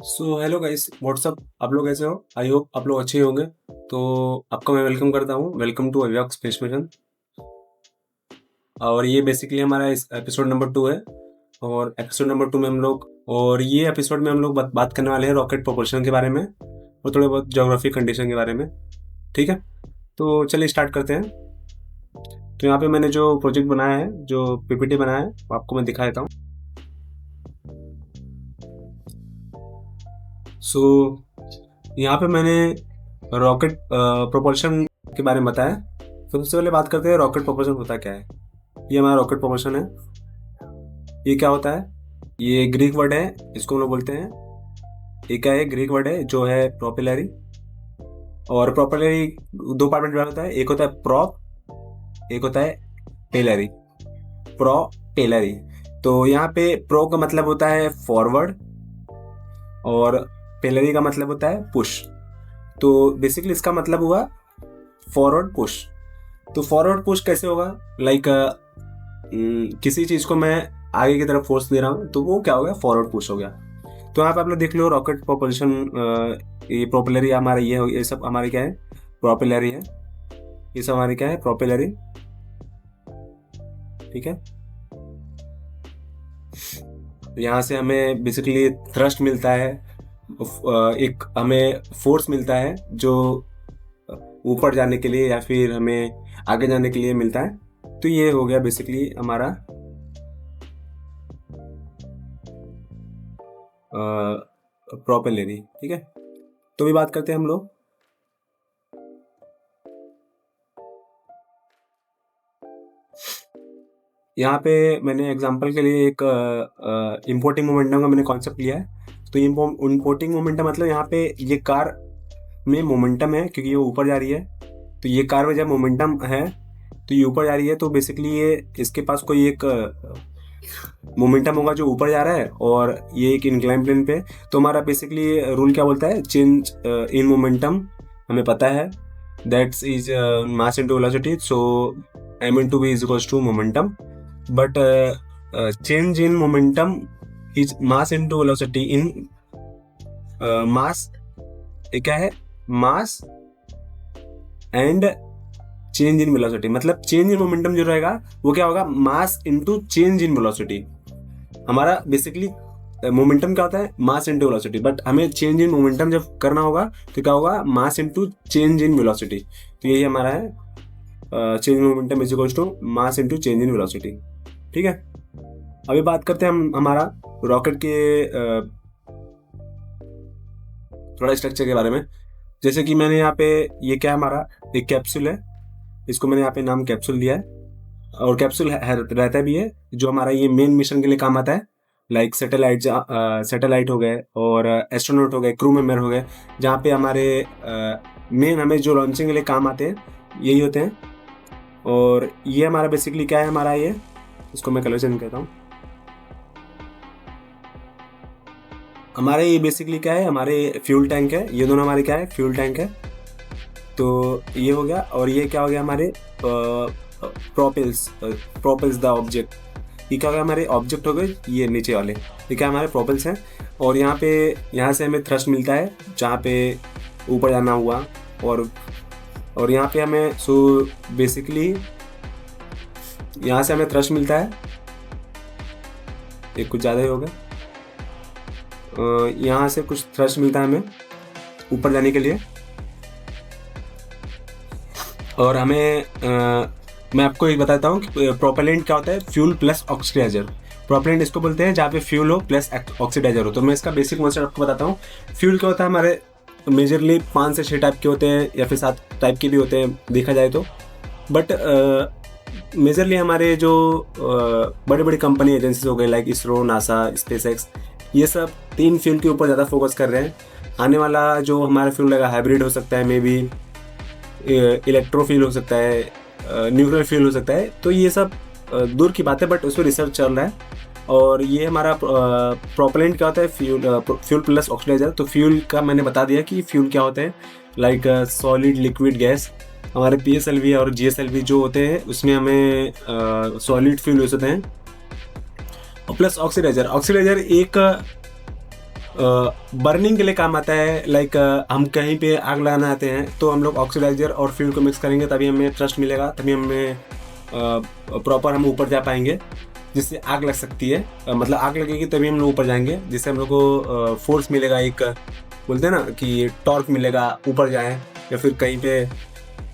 So hello guys, WhatsApp. आप लोग कैसे हो? आई होप आप लोग अच्छे होंगे। तो आपका मैं वेलकम करता हूँ। वेलकम टू अव्यक्त स्पेस मिशन। और ये बेसिकली हमारा इस एपिसोड नंबर 2 है। और एपिसोड नंबर 2 में हम लोग ये एपिसोड में हम लोग बात करने वाले हैं रॉकेट प्रोपल्शन के बारे में और थोड़े बहुत ज्योग्राफी कंडीशन के बारे में। ठीक है, तो चलिए स्टार्ट करते हैं। तो यहाँ पे मैंने जो प्रोजेक्ट बनाया है, जो पीपीटी बनाया है, वो आपको मैं दिखा देता हूँ। सो यहाँ पे मैंने रॉकेट प्रोपल्शन के बारे में बताया। तो सबसे पहले बात करते हैं रॉकेट प्रोपल्शन होता क्या है। ये हमारा रॉकेट प्रोपल्शन है। ये क्या होता है? ये ग्रीक वर्ड है, इसको हम लोग बोलते हैं। ये क्या है? ग्रीक वर्ड है जो है प्रोपेलरी। और प्रोपेलरी दो पार्ट में डिवाइड होता है, एक होता है प्रॉप, एक होता है पेलरी। प्रोपेलरी। तो यहाँ पे प्रो का मतलब होता है फॉरवर्ड और पेलरी का मतलब होता है पुश। तो बेसिकली इसका मतलब हुआ फॉरवर्ड पुश। तो फॉरवर्ड पुश कैसे होगा? लाइक किसी चीज को मैं आगे की तरफ फोर्स दे रहा हूँ तो वो क्या हो गया? फॉरवर्ड पुश हो गया। तो यहाँ पे आप लोग देख लो रॉकेट प्रोपल्शन, ये प्रोपेलरी हमारा ये सब हमारे क्या है? प्रोपेलरी है। ये सब हमारे क्या है? प्रोपेलरी। ठीक है, यहाँ से हमें बेसिकली थ्रस्ट मिलता है, एक हमें फोर्स मिलता है जो ऊपर जाने के लिए या फिर हमें आगे जाने के लिए मिलता है। तो ये हो गया बेसिकली हमारा प्रोपेलरी। ठीक है, तो भी बात करते हैं हम लोग। यहाँ पे मैंने एग्जांपल के लिए एक इंपोर्टिंग मोमेंटम का मैंने कॉन्सेप्ट लिया है। तो इंपोर्टिंग मोमेंटम मतलब यहाँ पे ये कार में मोमेंटम है क्योंकि ये ऊपर जा रही है। तो ये कार में जब मोमेंटम है तो ये ऊपर जा रही है, तो बेसिकली ये इसके पास कोई एक मोमेंटम होगा जो ऊपर जा रहा है और ये एक इंक्लाइन प्लेन पे। तो हमारा बेसिकली रूल क्या बोलता है? चेंज इन मोमेंटम हमें पता है, that's is mass into velocity. So m into v is equals to momentum, but change in momentum is mass into velocity in mass। ये क्या है? Mass and change in velocity. मतलब change in momentum जो रहेगा वो क्या होगा? Mass into change in velocity. हमारा बेसिकली मोमेंटम क्या होता है? Mass into velocity. बट हमें चेंज इन मोमेंटम जब करना होगा तो क्या होगा? Mass into change in velocity. तो यही हमारा है change in momentum is equals to mass into change in velocity. ठीक है, अभी बात करते हैं हम हमारा रॉकेट के थोड़ा स्ट्रक्चर के बारे में। जैसे कि मैंने यहाँ पे ये क्या है? हमारा एक कैप्सूल है, इसको मैंने यहाँ पे नाम कैप्सूल दिया है। और कैप्सूल रहता भी है जो हमारा ये मेन मिशन के लिए काम आता है। लाइक सैटेलाइट हो गए और एस्ट्रोनॉट हो गए, क्रू मेंबर हो गए, जहाँ पे हमारे मेन हमें जो लॉन्चिंग के लिए काम आते हैं यही होते हैं। और ये हमारा बेसिकली क्या है? हमारा ये, इसको मैं कलर चेंज कहता हूँ। हमारे ये बेसिकली क्या है? हमारे फ्यूल टैंक है। ये दोनों हमारे क्या है? फ्यूल टैंक है। तो ये हो गया। और ये क्या हो गया? हमारे प्रोपेल्स द ऑब्जेक्ट। ये क्या हो गया? हमारे ऑब्जेक्ट हो गए ये नीचे वाले, ये क्या हमारे प्रोपेल्स हैं। और यहाँ से हमें थ्रस्ट मिलता है जहाँ पे ऊपर जाना हुआ। और यहाँ पे हमें बेसिकली यहाँ से हमें थ्रस्ट मिलता है, एक कुछ ज़्यादा ही होगा। यहाँ से कुछ थ्रस्ट मिलता है हमें ऊपर जाने के लिए। और हमें मैं आपको ये बताता हूँ कि प्रोपेलेंट क्या होता है? Fuel plus oxidiser. प्रोपेलेंट इसको बोलते हैं जहाँ पे फ्यूल हो प्लस ऑक्सीडाइजर हो। तो मैं इसका बेसिक कॉन्सेप्ट आपको बताता हूँ। फ्यूल क्या होता है? हमारे मेजरली 5 से 6 टाइप के होते हैं या फिर 7 टाइप के भी होते हैं देखा जाए तो। बट मेजरली हमारे जो बड़ी बड़ी कंपनी एजेंसीज हो गए लाइक इसरो, नासा, स्पेसएक्स, ये सब 3 फ्यूल के ऊपर ज़्यादा फोकस कर रहे हैं। आने वाला जो हमारा फ्यूल लगा हाइब्रिड हो सकता है, मे बी इलेक्ट्रो फ्यूल हो सकता है, न्यूक्लियर फ्यूल हो सकता है। तो ये सब दूर की बात है, बट उस पर रिसर्च चल रहा है। और ये हमारा प्रोपेलेंट क्या होता है? Fuel plus oxidizer. तो फ्यूल का मैंने बता दिया कि फ्यूल क्या होते हैं, लाइक सॉलिड, लिक्विड, गैस। हमारे PSLV और GSLV जो होते हैं उसमें हमें सॉलिड फ्यूल यूज होते हैं। और प्लस ऑक्सीडाइजर। ऑक्सीडाइजर एक बर्निंग के लिए काम आता है। लाइक हम कहीं पे आग लगाना आते हैं तो हम लोग ऑक्सीडाइजर और फ्यूल को मिक्स करेंगे, तभी हमें थ्रस्ट मिलेगा, तभी हमें प्रॉपर हम ऊपर जा पाएंगे, जिससे आग लग सकती है। मतलब आग लगेगी तभी हम लोग ऊपर जाएंगे, जिससे हम लोग को फोर्स मिलेगा, एक बोलते हैं ना कि टॉर्क मिलेगा ऊपर जाएं, या फिर कहीं पे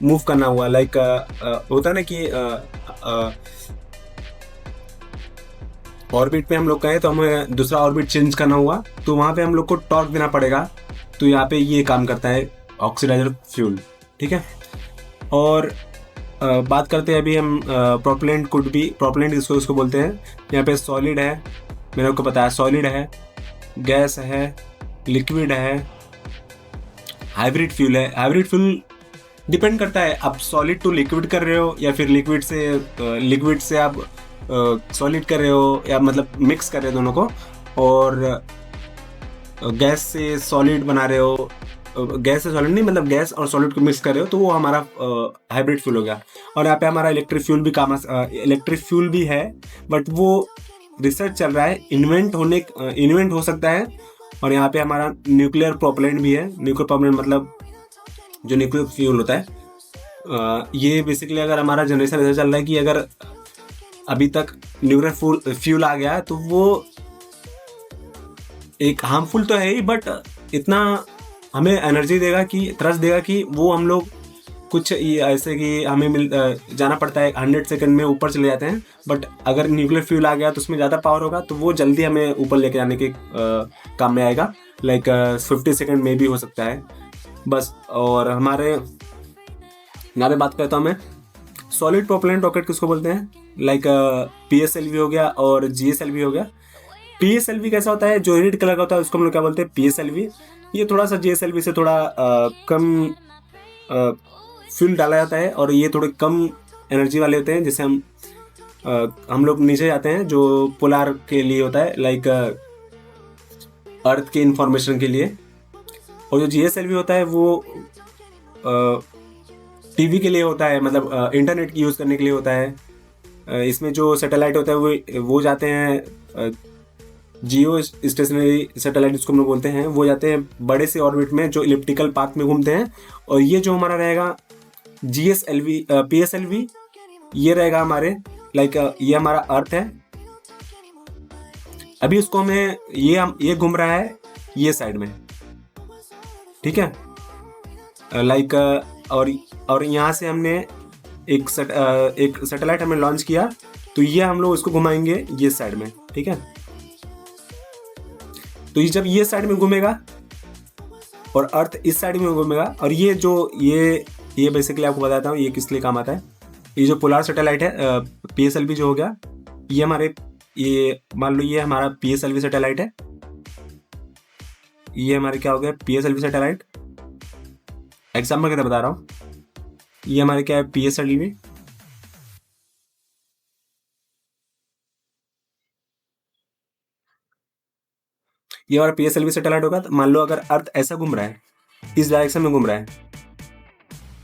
मूव करना हुआ। लाइक होता है ना कि ऑर्बिट पे हम लोग गए तो हमें दूसरा ऑर्बिट चेंज करना हुआ, तो वहाँ पे हम लोग को टॉर्क देना पड़ेगा। तो यहाँ पे ये काम करता है ऑक्सीडाइजर फ्यूल, ठीक है। और बात करते हैं अभी हम प्रोपेलेंट कुड बी, प्रोपेलेंट इसको उसको बोलते हैं। यहाँ पे सॉलिड है, मैंने आपको बताया सॉलिड है, गैस है, लिक्विड है, हाइब्रिड फ्यूल है। हाइब्रिड फ्यूल डिपेंड करता है आप सॉलिड टू लिक्विड कर रहे हो, या फिर लिक्विड से आप सॉलिड कर रहे हो, या मतलब मिक्स कर रहे हो दोनों को, और गैस से सॉलिड बना रहे हो। गैस से सॉलिड नहीं, मतलब गैस और सॉलिड को मिक्स कर रहे हो, तो वो हमारा हाइब्रिड फ्यूल हो गया। और यहाँ पे हमारा इलेक्ट्रिक फ्यूल भी है, बट वो रिसर्च चल रहा है, इन्वेंट हो सकता है। और यहाँ पे हमारा न्यूक्लियर प्रोपेलेंट भी है। न्यूक्लियर प्रोपेलेंट मतलब जो न्यूक्लियर फ्यूल होता है, ये बेसिकली अगर हमारा जनरेशन ऐसा चल रहा है कि अगर अभी तक न्यूक्लियर फ्यूल आ गया तो वो एक हार्मफुल तो है ही, बट इतना हमें एनर्जी देगा कि थ्रस्ट देगा कि वो हम लोग कुछ ऐसे कि हमें जाना पड़ता है 100 सेकंड में ऊपर चले जाते हैं। बट अगर न्यूक्लियर फ्यूल आ गया तो उसमें ज़्यादा पावर होगा, तो वो जल्दी हमें ऊपर लेके जाने के काम में आएगा। लाइक 50 सेकंड में भी हो सकता है बस। और हमारे यहाँ पे बात करता हूँ मैं, सॉलिड प्रोपेलेंट रॉकेट किसको बोलते हैं? लाइक PSLV हो गया और GSLV हो गया। PSLV कैसा होता है? जो रेड कलर का होता है उसको हम लोग क्या बोलते हैं? PSLV। ये थोड़ा सा GSLV से थोड़ा कम फ्यूल डाला जाता है, और ये थोड़े कम एनर्जी वाले होते हैं, जैसे हम लोग नीचे जाते हैं, जो पोलार के लिए होता है, लाइक अर्थ के इंफॉर्मेशन के लिए। और जो GSLV होता है वो टीवी के लिए होता है, मतलब इंटरनेट की यूज़ करने के लिए होता है। इसमें जो सैटेलाइट होता है वो जाते हैं जियो स्टेशनरी सैटेलाइट जिसको हम लोग बोलते हैं, वो जाते हैं बड़े से ऑर्बिट में जो इलिप्टिकल पाथ में घूमते हैं। और ये जो हमारा रहेगा PSLV, ये रहेगा हमारे लाइक ये हमारा अर्थ है। अभी उसको हमें ये घूम रहा है ये साइड में, ठीक है। लाइक और यहाँ से हमने एक सैटेलाइट हमें लॉन्च किया, तो ये हम लोग इसको घुमाएंगे ये साइड में, ठीक है। तो ये जब ये साइड में घूमेगा और अर्थ इस साइड में घूमेगा, और ये बेसिकली आपको बताता हूँ ये किस लिए काम आता है। ये जो पोलार सैटेलाइट है PSLV जो हो गया, ये मान लो ये हमारा PSLV सैटेलाइट है। ये हमारे क्या हो गया? PSLV satellite. एग्जाम्पल के लिए बता रहा हूँ, ये हमारे क्या है? PSLV। ये हमारा PSLV सैटेलाइट होगा। तो मान लो अगर अर्थ ऐसा घूम रहा है, इस डायरेक्शन में घूम रहा है,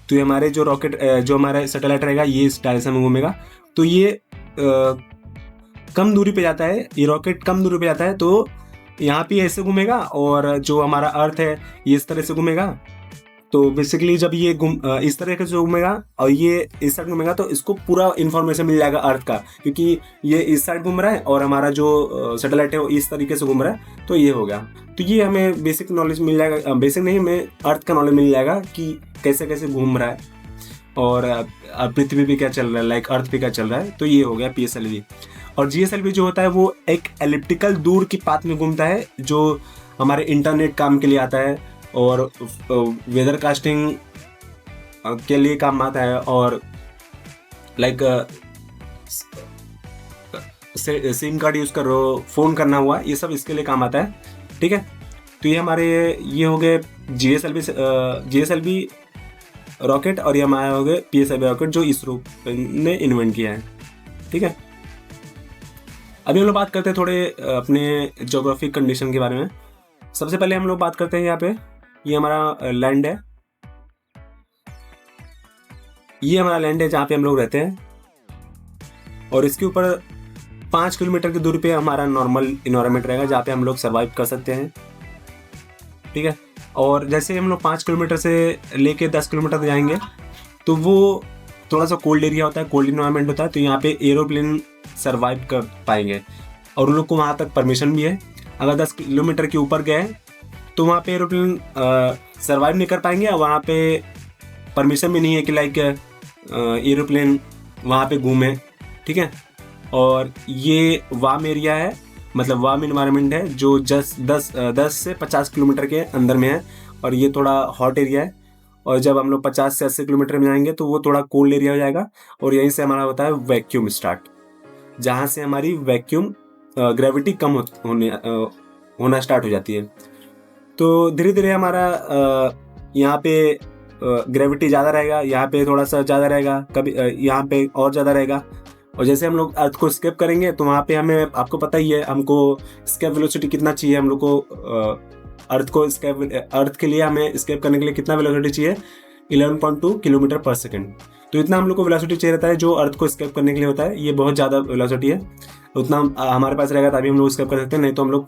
तो ये हमारे जो रॉकेट जो हमारा सैटेलाइट रहेगा ये इस डायरेक्शन में घूमेगा। तो ये कम दूरी पे जाता है, ये रॉकेट कम दूरी पे जाता है, तो यहाँ पे ऐसे घूमेगा, और जो हमारा अर्थ है ये इस तरह से घूमेगा। तो बेसिकली जब ये इस तरह से घूमेगा और ये इस साइड घूमेगा, तो इसको पूरा इन्फॉर्मेशन मिल जाएगा अर्थ का, क्योंकि ये इस साइड घूम रहा है और हमारा जो सैटेलाइट है वो इस तरीके से घूम रहा है। तो ये हो गया। तो ये हमें बेसिक नॉलेज मिल जाएगा, बेसिक नहीं, हमें अर्थ का नॉलेज मिल जाएगा कि कैसे कैसे घूम रहा है, और पृथ्वी पे क्या चल रहा है, लाइक अर्थ पे क्या चल रहा है। तो ये हो गया PSLV। और GSLV जो होता है वो एक एलिप्टिकल दूर की पाथ में घूमता है, जो हमारे इंटरनेट काम के लिए आता है, और वेदर कास्टिंग के लिए काम आता है, और लाइक सिम कार्ड यूज़ कर रहे हो, फ़ोन करना हुआ, ये सब इसके लिए काम आता है, ठीक है। तो ये हमारे ये हो गए GSLV रॉकेट, और ये हमारे हो गए PSLV रॉकेट जो इसरो ने इन्वेंट किया है, ठीक है। अभी हम लोग बात करते हैं थोड़े अपने ज्योग्राफिक कंडीशन के बारे में। सबसे पहले हम लोग बात करते हैं यहाँ पे, ये हमारा लैंड है, ये हमारा लैंड है जहाँ पे हम लोग रहते हैं, और इसके ऊपर 5 किलोमीटर की दूरी पे हमारा नॉर्मल इन्वायरमेंट रहेगा जहाँ पे हम लोग सर्वाइव कर सकते हैं। ठीक है। और जैसे हम लोग 5 किलोमीटर से लेके 10 किलोमीटर तक जाएंगे तो वो थोड़ा सा कोल्ड एरिया होता है, कोल्ड इन्वायरमेंट होता है, तो यहाँ पे एरोप्लेन सर्वाइव कर पाएंगे और उन लोग को वहाँ तक परमिशन भी है। अगर 10 किलोमीटर के ऊपर गए तो वहाँ पे एरोप्लेन सर्वाइव नहीं कर पाएंगे और वहाँ पे परमिशन भी नहीं है कि लाइक एरोप्लेन वहाँ पे घूमे, ठीक है। और ये वार्म एरिया है, मतलब वार्म इन्वायरमेंट है जो जस्ट 10 से 50 किलोमीटर के अंदर में है, और ये थोड़ा हॉट एरिया है। और जब हम लोग 50 से 80 किलोमीटर में जाएंगे तो वो थोड़ा कोल्ड एरिया हो जाएगा, और यहीं से हमारा होता है वैक्यूम स्टार्ट, जहाँ से हमारी वैक्यूम ग्रेविटी कम होना स्टार्ट हो जाती है। तो धीरे धीरे हमारा यहाँ पे ग्रेविटी ज़्यादा रहेगा, यहाँ पे थोड़ा सा ज़्यादा रहेगा, कभी यहाँ पे और ज़्यादा रहेगा। और जैसे हम लोग अर्थ को स्केप करेंगे तो वहाँ पे हमें, आपको पता ही है, हमको स्केप वेलोसिटी कितना चाहिए हम लोग को, अर्थ के लिए हमें स्केप करने के लिए कितना वेलोसिटी चाहिए, 11.2 किलोमीटर पर सेकेंड। तो इतना हम लोग को वेलोसिटी चाहिए रहता है जो अर्थ को स्केप करने के लिए होता है। ये बहुत ज़्यादा वेलोसिटी है, उतना हमारे पास रहेगा तभी हम लोग स्केप कर सकते हैं, नहीं तो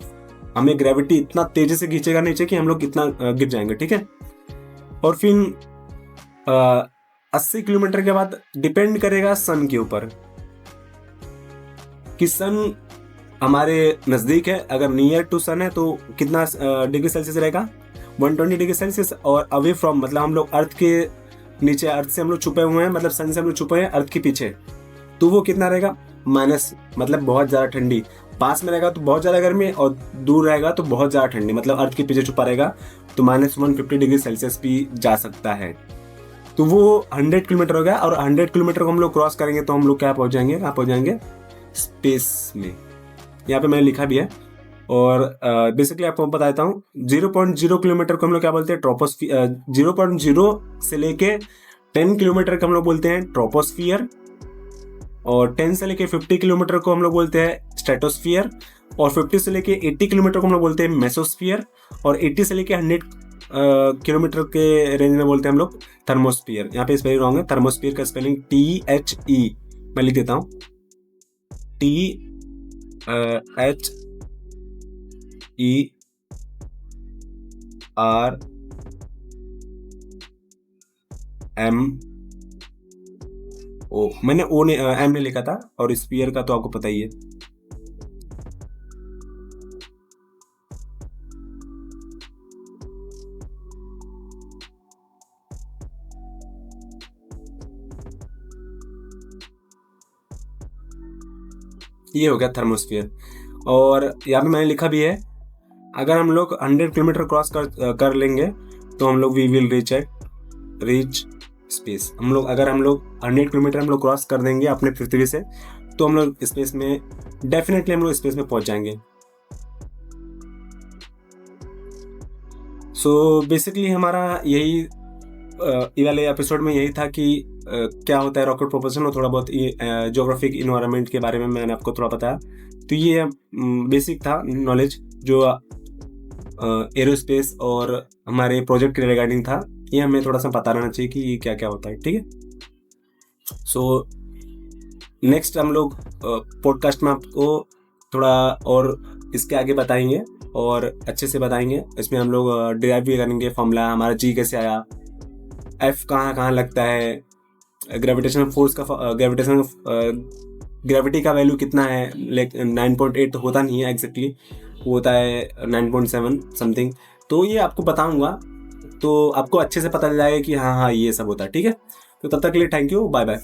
हमें ग्रेविटी इतना तेजी से खींचेगा नीचे कि हम लोग कितना गिर जाएंगे, ठीक है। और फिर 80 किलोमीटर के बाद डिपेंड करेगा सन के ऊपर कि सन हमारे नज़दीक है। अगर नियर टू सन है तो कितना डिग्री सेल्सियस रहेगा, 120 डिग्री सेल्सियस। और अवे फ्रॉम, मतलब हम लोग अर्थ के नीचे, अर्थ से हम लोग छुपे हुए हैं, मतलब सन से हम लोग छुपे हैं अर्थ के पीछे, तो वो कितना रहेगा, माइनस, मतलब बहुत ज़्यादा ठंडी। पास में रहेगा तो बहुत ज़्यादा गर्मी, और दूर रहेगा तो बहुत ज़्यादा ठंडी, मतलब अर्थ के पीछे छुपा रहेगा तो -150 डिग्री सेल्सियस भी जा सकता है। तो वो 100 किलोमीटर हो गया, और 100 किलोमीटर को हम लोग क्रॉस करेंगे तो हम लोग क्या पहुँच जाएंगे, कहाँ पहुँच जाएंगे, स्पेस में। यहाँ पे मैंने लिखा भी है। और बेसिकली आपको बताता हूँ, 0.0 किलोमीटर को हम लोग क्या बोलते हैं, ट्रोपोस्फियर। 0.0 से लेके 10 किलोमीटर को हम लोग बोलते हैं ट्रोपोस्फियर, और 10 से लेके 50 किलोमीटर को हम लोग बोलते हैं स्ट्रेटोस्फियर, और 50 से लेके 80 किलोमीटर को हम लोग बोलते हैं मेसोस्फियर, और 80 से लेके 100 किलोमीटर के रेंज में बोलते हैं हम लोग थर्मोस्फियर। यहाँ पे स्पेलिंग रॉन्ग है, थर्मोस्फियर का स्पेलिंग THE, मैं लिख देता हूँ, THERMO। मैंने एम ने लिखा था, और स्फीयर का तो आपको पता ही है। ये हो गया थर्मोस्फियर। और यहाँ पे मैंने लिखा भी है, अगर हम लोग 100 किलोमीटर क्रॉस कर लेंगे तो हम लोग वी विल रीच स्पेस। अगर हम लोग 100 किलोमीटर हम लोग क्रॉस कर देंगे अपने पृथ्वी से, तो हम लोग स्पेस में, डेफिनेटली हम लोग स्पेस में पहुंच जाएंगे। सो बेसिकली हमारा यही ये वाले एपिसोड में यही था कि क्या होता है रॉकेट प्रोपल्शन, और थोड़ा बहुत ज्योग्राफिक इन्वायरमेंट के बारे में मैंने आपको थोड़ा बताया। तो ये बेसिक था नॉलेज जो एरोस्पेस और हमारे प्रोजेक्ट के रिगार्डिंग था। ये हमें थोड़ा सा पता रहना चाहिए कि ये क्या क्या होता है, ठीक है। सो नेक्स्ट हम लोग पॉडकास्ट में आपको थोड़ा और इसके आगे बताएंगे, और अच्छे से बताएंगे। इसमें हम लोग डिराइव भी करेंगे फॉर्मूला, हमारा जी कैसे आया, एफ कहाँ लगता है, ग्रेविटेशनल फोर्स का, ग्रेविटी का वैल्यू कितना है, 9.8 तो होता नहीं है एग्जैक्टली, वो होता है 9.7 समथिंग। तो ये आपको बताऊंगा, तो आपको अच्छे से पता चल जाएगा कि हाँ ये सब होता है, ठीक है। तो तब तक के लिए थैंक यू, बाय बाय।